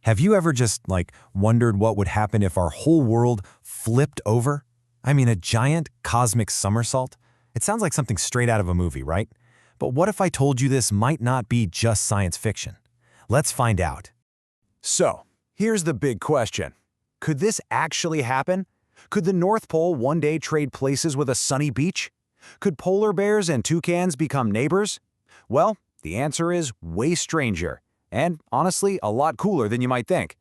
Have you ever just, wondered what would happen if our whole world flipped over? I mean, a giant cosmic somersault? It sounds like something straight out of a movie, right? But what if I told you this might not be just science fiction? Let's find out. So, here's the big question. Could this actually happen? Could the North Pole one day trade places with a sunny beach? Could polar bears and toucans become neighbors? Well, the answer is way stranger, and honestly, a lot cooler than you might think.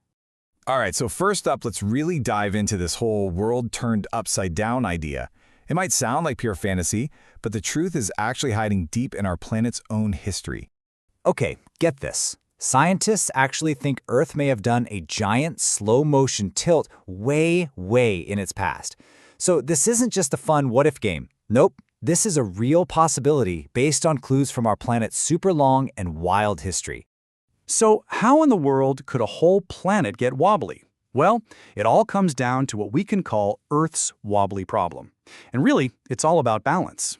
All right, so first up, let's really dive into this whole world turned upside down idea. It might sound like pure fantasy, but the truth is actually hiding deep in our planet's own history. Okay, get this. Scientists actually think Earth may have done a giant slow-motion tilt way in its past. So this isn't just a fun what-if game. Nope, this is a real possibility based on clues from our planet's super long and wild history. So how in the world could a whole planet get wobbly? Well, it all comes down to what we can call Earth's wobbly problem. And really, it's all about balance.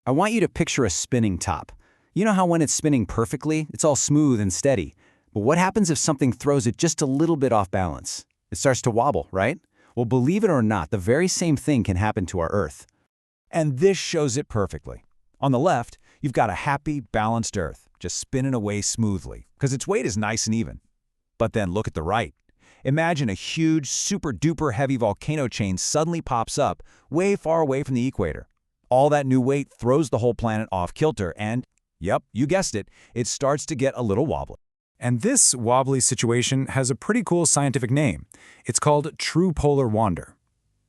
I want you to picture a spinning top. You know how when it's spinning perfectly, it's all smooth and steady. But what happens if something throws it just a little bit off balance? It starts to wobble, right? Well, believe it or not, the very same thing can happen to our Earth. And this shows it perfectly. On the left, you've got a happy, balanced Earth, just spinning away smoothly, because its weight is nice and even. But then look at the right. Imagine a huge, super-duper heavy volcano chain suddenly pops up way far away from the equator. All that new weight throws the whole planet off kilter and, yep, you guessed it, it starts to get a little wobbly. And this wobbly situation has a pretty cool scientific name. It's called true polar wander.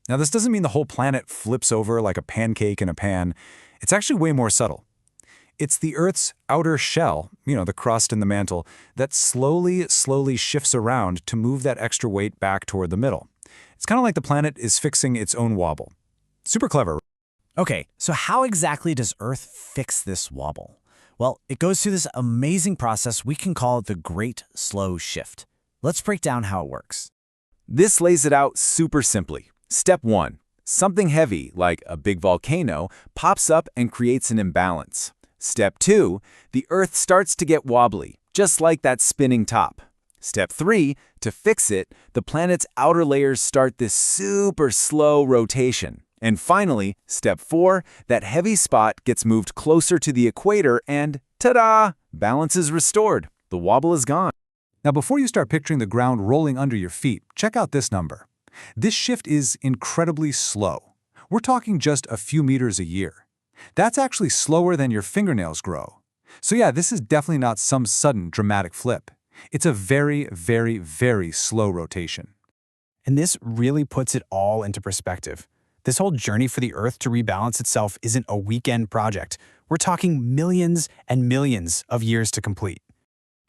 Now, this doesn't mean the whole planet flips over like a pancake in a pan. It's actually way more subtle. It's the Earth's outer shell, the crust and the mantle, that slowly shifts around to move that extra weight back toward the middle. It's kind of like the planet is fixing its own wobble. Super clever. Okay, so how exactly does Earth fix this wobble? Well, it goes through this amazing process we can call the Great Slow Shift. Let's break down how it works. This lays it out super simply. Step 1. Something heavy, like a big volcano, pops up and creates an imbalance. Step 2. The Earth starts to get wobbly, just like that spinning top. Step 3. To fix it, the planet's outer layers start this super slow rotation. And finally, step 4, that heavy spot gets moved closer to the equator and, ta-da! Balance is restored. The wobble is gone. Now, before you start picturing the ground rolling under your feet, check out this number. This shift is incredibly slow. We're talking just a few meters a year. That's actually slower than your fingernails grow. So yeah, this is definitely not some sudden dramatic flip. It's a very slow rotation. And this really puts it all into perspective. This whole journey for the Earth to rebalance itself isn't a weekend project. We're talking millions and millions of years to complete.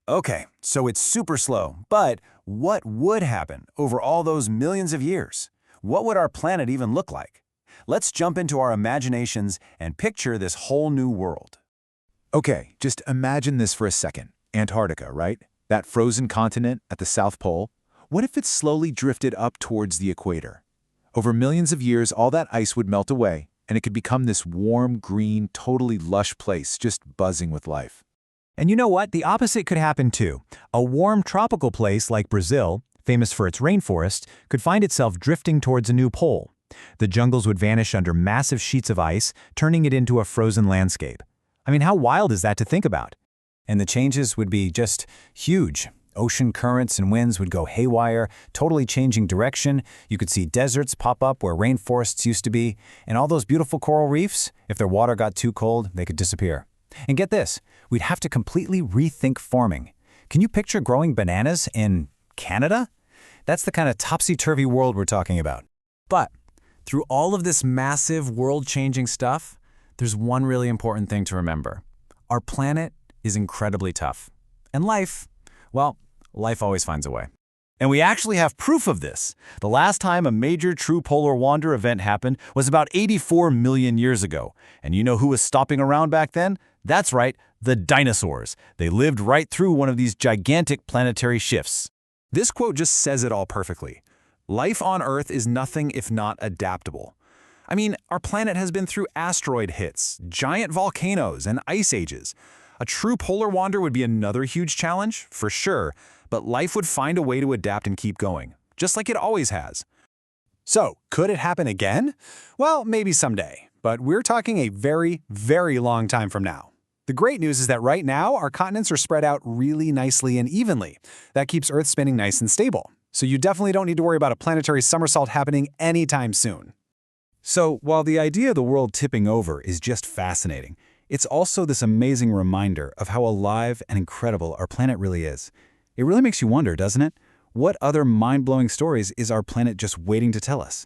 Okay, so it's super slow, but what would happen over all those millions of years? What would our planet even look like? Let's jump into our imaginations and picture this whole new world. Okay, just imagine this for a second. Antarctica, right? That frozen continent at the South Pole. What if it slowly drifted up towards the equator? Over millions of years, all that ice would melt away, and it could become this warm, green, totally lush place just buzzing with life. And you know what? The opposite could happen too. A warm tropical place like Brazil, famous for its rainforest, could find itself drifting towards a new pole. The jungles would vanish under massive sheets of ice, turning it into a frozen landscape. I mean, how wild is that to think about? And the changes would be just huge. Ocean currents and winds would go haywire, totally changing direction. You could see deserts pop up where rainforests used to be. And all those beautiful coral reefs, if their water got too cold, they could disappear. And get this, we'd have to completely rethink farming. Can you picture growing bananas in Canada? That's the kind of topsy-turvy world we're talking about. But through all of this massive world-changing stuff, there's one really important thing to remember. Our planet is incredibly tough. And life, well, life always finds a way. And we actually have proof of this. The last time a major true polar wander event happened was about 84 million years ago. And you know who was stopping around back then? That's right, the dinosaurs. They lived right through one of these gigantic planetary shifts. This quote just says it all perfectly. Life on Earth is nothing if not adaptable. I mean, our planet has been through asteroid hits, giant volcanoes, and ice ages. A true polar wander would be another huge challenge, for sure, but life would find a way to adapt and keep going, just like it always has. So, could it happen again? Well, maybe someday, but we're talking a very, very long time from now. The great news is that right now, our continents are spread out really nicely and evenly. That keeps Earth spinning nice and stable. So you definitely don't need to worry about a planetary somersault happening anytime soon. So, while the idea of the world tipping over is just fascinating, it's also this amazing reminder of how alive and incredible our planet really is. It really makes you wonder, doesn't it? What other mind-blowing stories is our planet just waiting to tell us?